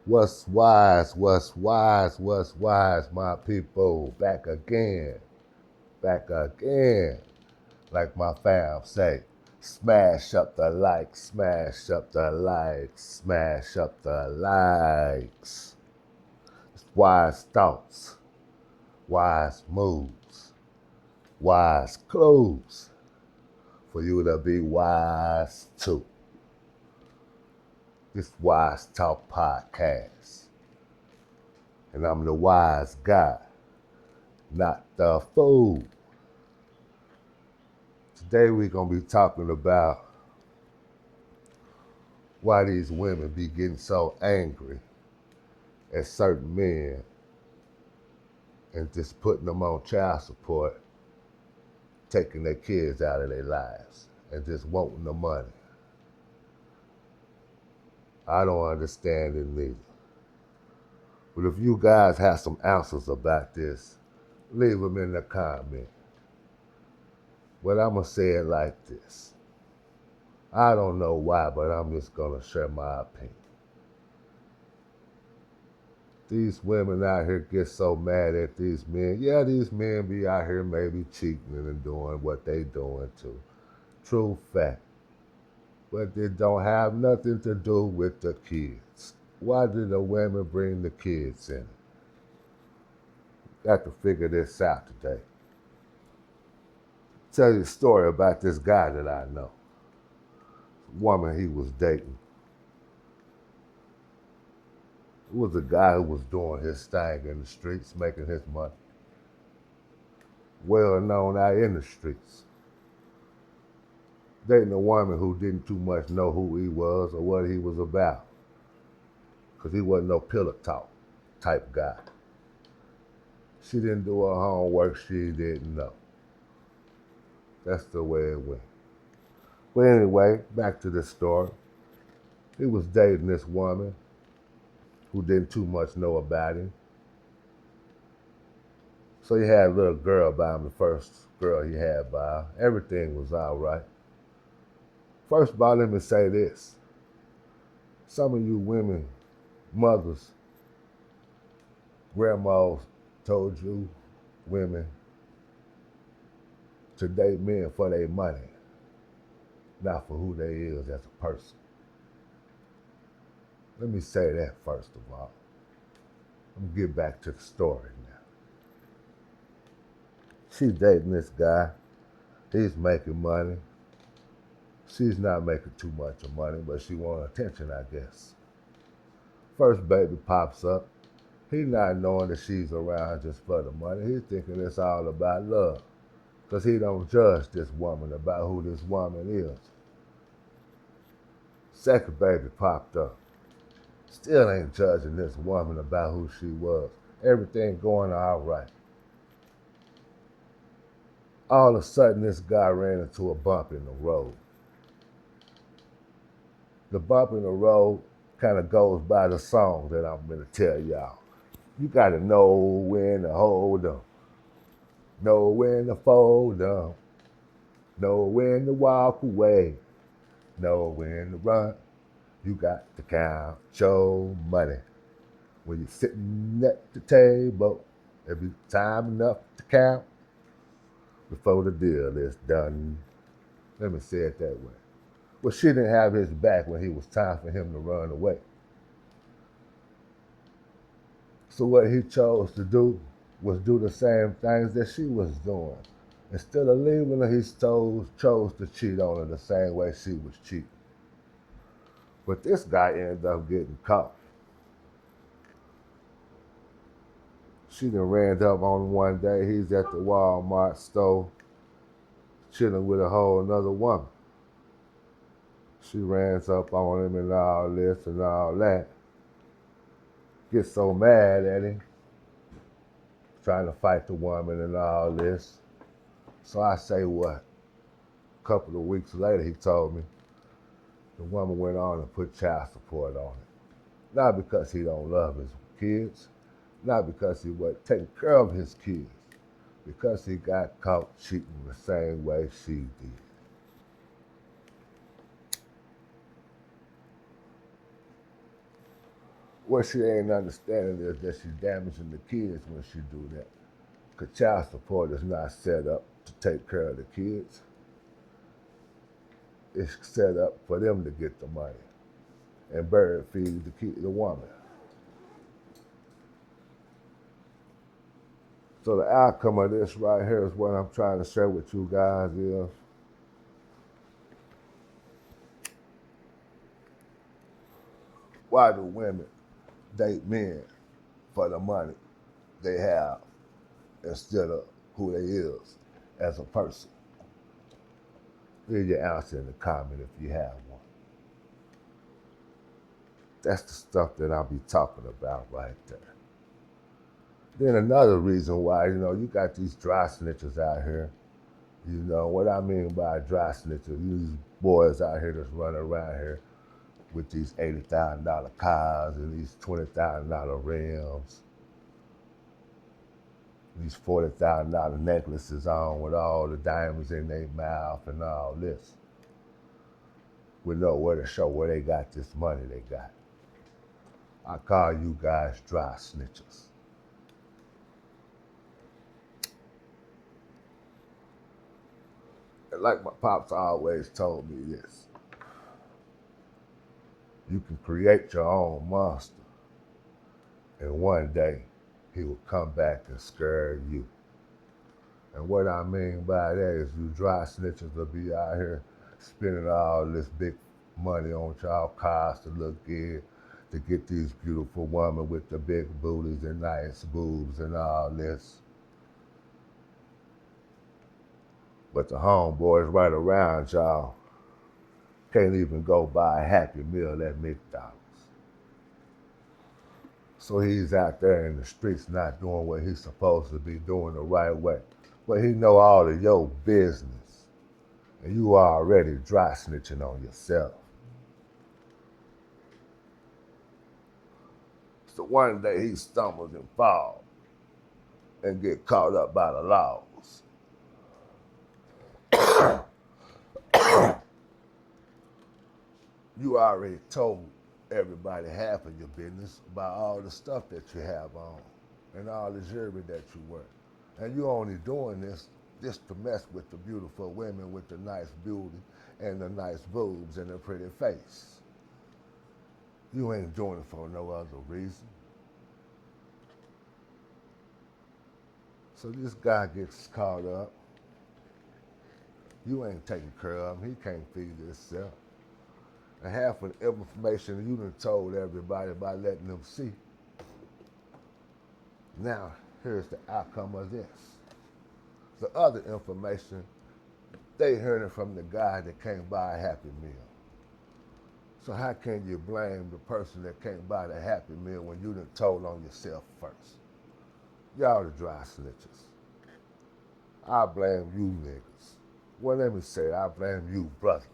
What's wise, what's wise, what's wise, my people? Back again. Like my fam say, smash up the likes, smash up the likes, smash up the likes. It's wise thoughts, wise moves, wise clues for you to be wise too. This Wise Talk Podcast. And I'm the wise guy, not the fool. Today we're going to be talking about why these women be getting so angry at certain men and just putting them on child support, taking their kids out of their lives and just wanting the money. I don't understand it neither. But if you guys have some answers about this, leave them in the comment. But I'm going to say it like this. I don't know why, but I'm just going to share my opinion. These women out here get so mad at these men. Yeah, these men be out here maybe cheating and doing what they doing too. True fact. But it don't have nothing to do with the kids. Why did the women bring the kids in? Got to figure this out today. Tell you a story about this guy that I know. Woman he was dating. It was a guy who was doing his thing in the streets, making his money. Well known out in the streets. Dating a woman who didn't too much know who he was or what he was about. Because he wasn't no pillow talk type guy. She didn't do her homework, she didn't know. That's the way it went. But anyway, back to the story. He was dating this woman who didn't too much know about him. So he had a little girl by him, the first girl he had by him. Everything was all right. First of all, let me say this. Some of you women, mothers, grandmas told you women to date men for their money, not for who they is as a person. Let me say that first of all. I'm gonna get back to the story now. She's dating this guy. He's making money. She's not making too much of money, but she wants attention, I guess. First baby pops up. He's not knowing that she's around just for the money. He's thinking it's all about love. Because he don't judge this woman about who this woman is. Second baby popped up. Still ain't judging this woman about who she was. Everything going all right. All of a sudden, this guy ran into a bump in the road. The bump in the road kind of goes by the song that I'm going to tell y'all. You got to know when to hold up, know when to fold up, know when to walk away, know when to run. You got to count your money. When you're sitting at the table, it'll be time enough to count before the deal is done. Let me say it that way. Well, she didn't have his back when it was time for him to run away. So what he chose to do was do the same things that she was doing. Instead of leaving her, he chose to cheat on her the same way she was cheating. But this guy ended up getting caught. She done ran up on him one day. He's at the Walmart store chilling with a whole another woman. She rans up on him and all this and all that. Gets so mad at him, trying to fight the woman and all this. So I say what? A couple of weeks later, he told me the woman went on and put child support on it. Not because he don't love his kids, not because he wasn't taking care of his kids, because he got caught cheating the same way she did. What she ain't understanding is that she's damaging the kids when she do that. Because child support is not set up to take care of the kids. It's set up for them to get the money and bird feed the woman. So the outcome of this right here is what I'm trying to share with you guys is why do women date men for the money they have instead of who they is as a person? Leave your answer in the comment if you have one. That's the stuff that I'll be talking about right there. Then another reason why, you got these dry snitchers out here. What I mean by dry snitchers, these boys out here that's running around here with these $80,000 cars and these $20,000 rims, these $40,000 necklaces on with all the diamonds in their mouth and all this. We know where to show where they got this money they got. I call you guys dry snitchers. And like my pops always told me this, you can create your own monster, and one day he will come back and scare you. And what I mean by that is you dry snitchers will be out here spending all this big money on y'all cars to look good, to get these beautiful women with the big booties and nice boobs and all this. But the homeboys right around y'all can't even go buy a Happy Meal at McDonald's. So he's out there in the streets not doing what he's supposed to be doing the right way. But he know all of your business. And you already dry snitching on yourself. So one day he stumbles and falls and get caught up by the laws. You already told everybody half of your business about all the stuff that you have on and all the jewelry that you wear. And you only doing this just to mess with the beautiful women with the nice beauty and the nice boobs and the pretty face. You ain't doing it for no other reason. So this guy gets caught up. You ain't taking care of him. He can't feed himself. And half of the information you done told everybody by letting them see. Now, here's the outcome of this. The other information, they heard it from the guy that can't buy a Happy Meal. So how can you blame the person that can't buy the Happy Meal when you done told on yourself first? Y'all the dry snitchers. I blame you niggas. Well, let me say it, I blame you brothers.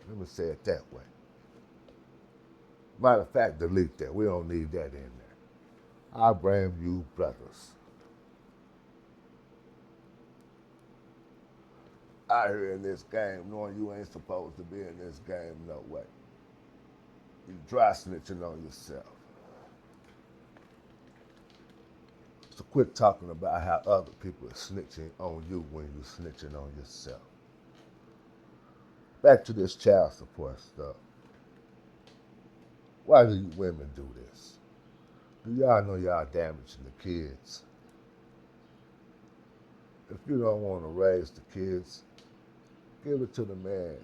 Let me say it that way. Matter of fact, delete that. We don't need that in there. I blame you brothers. Out here in this game knowing you ain't supposed to be in this game no way. You dry snitching on yourself. So quit talking about how other people are snitching on you when you're snitching on yourself. Back to this child support stuff. Why do you women do this? Do y'all know y'all damaging the kids? If you don't want to raise the kids, give it to the man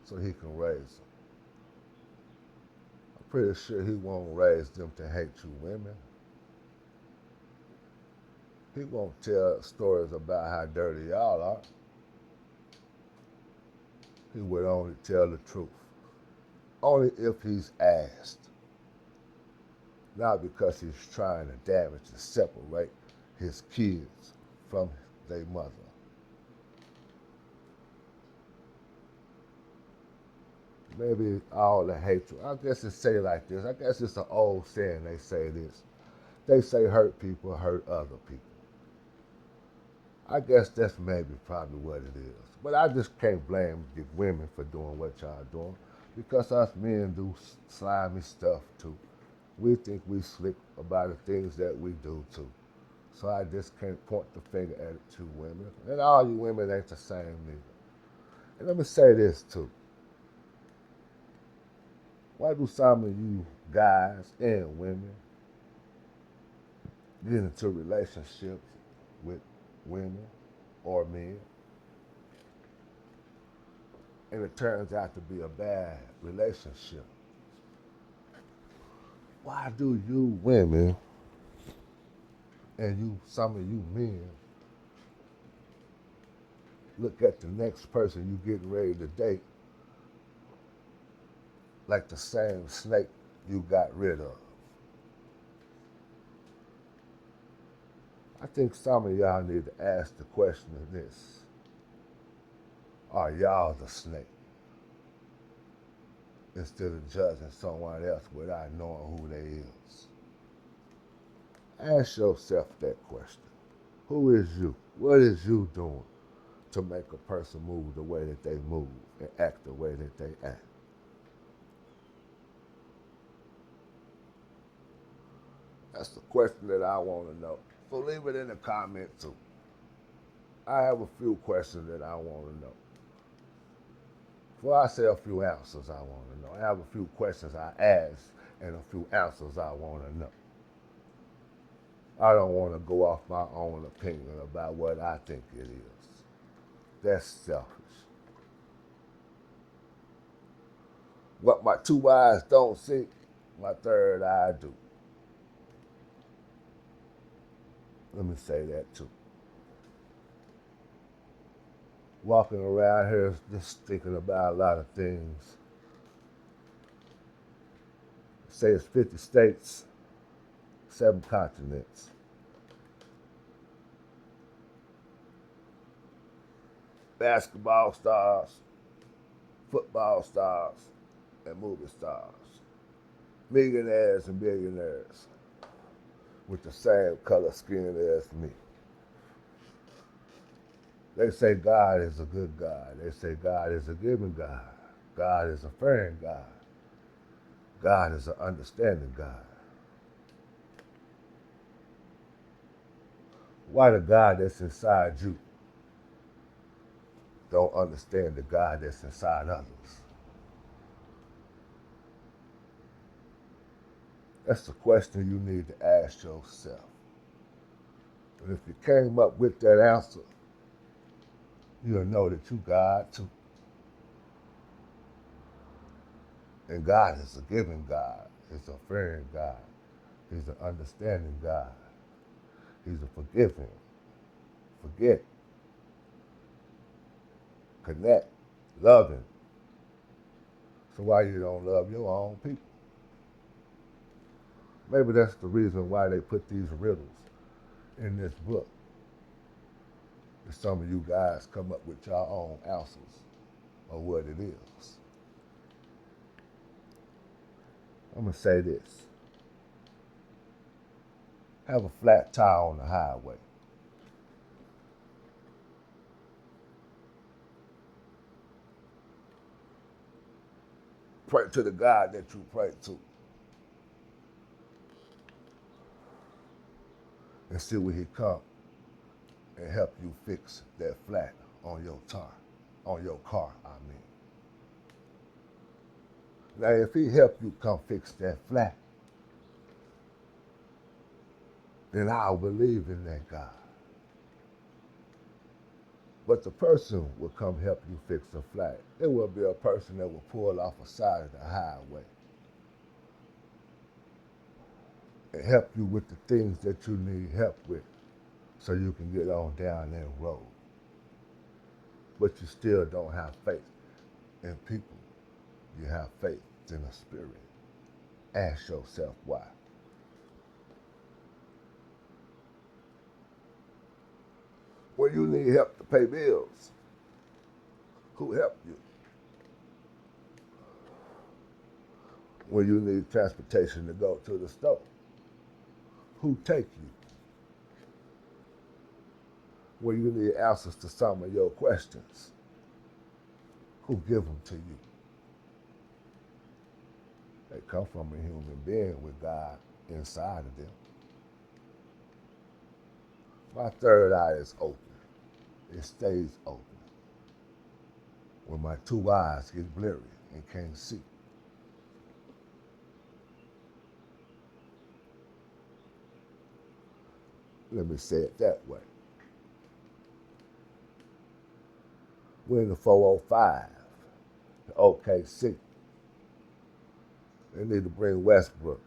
so he can raise them. I'm pretty sure he won't raise them to hate you women. He won't tell stories about how dirty y'all are. He would only tell the truth. Only if he's asked. Not because he's trying to damage and separate his kids from their mother. Maybe all the hatred. I guess it's say like this. I guess it's an old saying they say this. They say hurt people hurt other people. I guess that's maybe probably what it is. But I just can't blame the women for doing what y'all doing because us men do slimy stuff too. We think we slick about the things that we do too. So I just can't point the finger at it to women. And all you women ain't the same neither. And let me say this too. Why do some of you guys and women get into relationships with women or men and it turns out to be a bad relationship? Why do you women and some of you men look at the next person you getting ready to date like the same snake you got rid of? I think some of y'all need to ask the question of this. Are y'all the snake? Instead of judging someone else without knowing who they is. Ask yourself that question. Who is you? What is you doing to make a person move the way that they move and act the way that they act? That's the question that I want to know. So leave it in the comments too. I have a few questions that I want to know. Before I say a few answers I want to know, I have a few questions I ask and a few answers I want to know. I don't want to go off my own opinion about what I think it is. That's selfish. What my two eyes don't see, my third eye do. Let me say that too. Walking around here just thinking about a lot of things. Say it's 50 states, 7 continents. Basketball stars, football stars, and movie stars. Millionaires and billionaires with the same color skin as me. They say God is a good God. They say God is a giving God. God is a fearing God. God is an understanding God. Why the God that's inside you don't understand the God that's inside others? That's the question you need to ask yourself. And if you came up with that answer, you'll know that you God too. And God is a giving God. He's a fearing God. He's an understanding God. He's a forgiving, forget, connect, loving. So why you don't love your own people? Maybe that's the reason why they put these riddles in this book. That some of you guys come up with your own answers of what it is. I'm going to say this. Have a flat tire on the highway. Pray to the God that you pray to. And see when he come and help you fix that flat on your car, I mean. Now, if he help you come fix that flat, then I'll believe in that God. But the person will come help you fix the flat. It will be a person that will pull off the side of the highway and help you with the things that you need help with so you can get on down that road. But you still don't have faith in people. You have faith in the spirit. Ask yourself why. When you need help to pay bills, who helped you? When you need transportation to go to the store, who take you? When you need answers to some of your questions, who give them to you? They come from a human being with God inside of them. My third eye is open. It stays open. When my two eyes get blurry and can't see. Let me say it that way. We're in the 405, the OKC. They need to bring Westbrook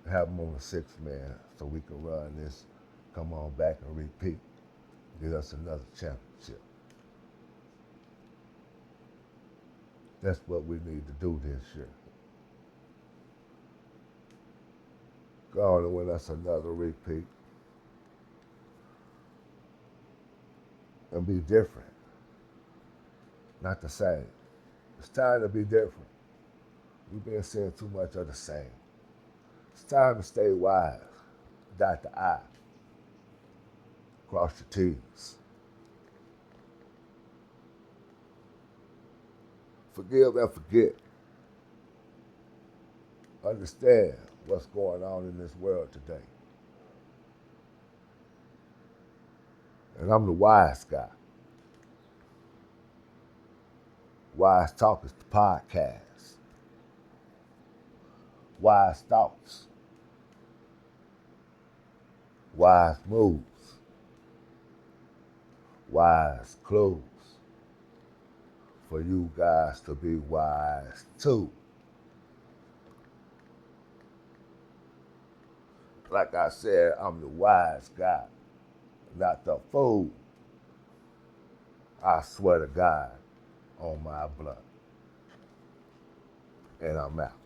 and have him on the sixth man so we can run this, come on back and repeat, get us another championship. That's what we need to do this year. Go on and win us another repeat and be different, not the same. It's time to be different. We've been seeing too much of the same. It's time to stay wise, dot the I, cross your T's. Forgive and forget. Understand what's going on in this world today. And I'm the wise guy. Wise Talk is the podcast. Wise thoughts. Wise moves. Wise clues. For you guys to be wise too. Like I said, I'm the wise guy, not the fool. I swear to God on my blood. And I'm out.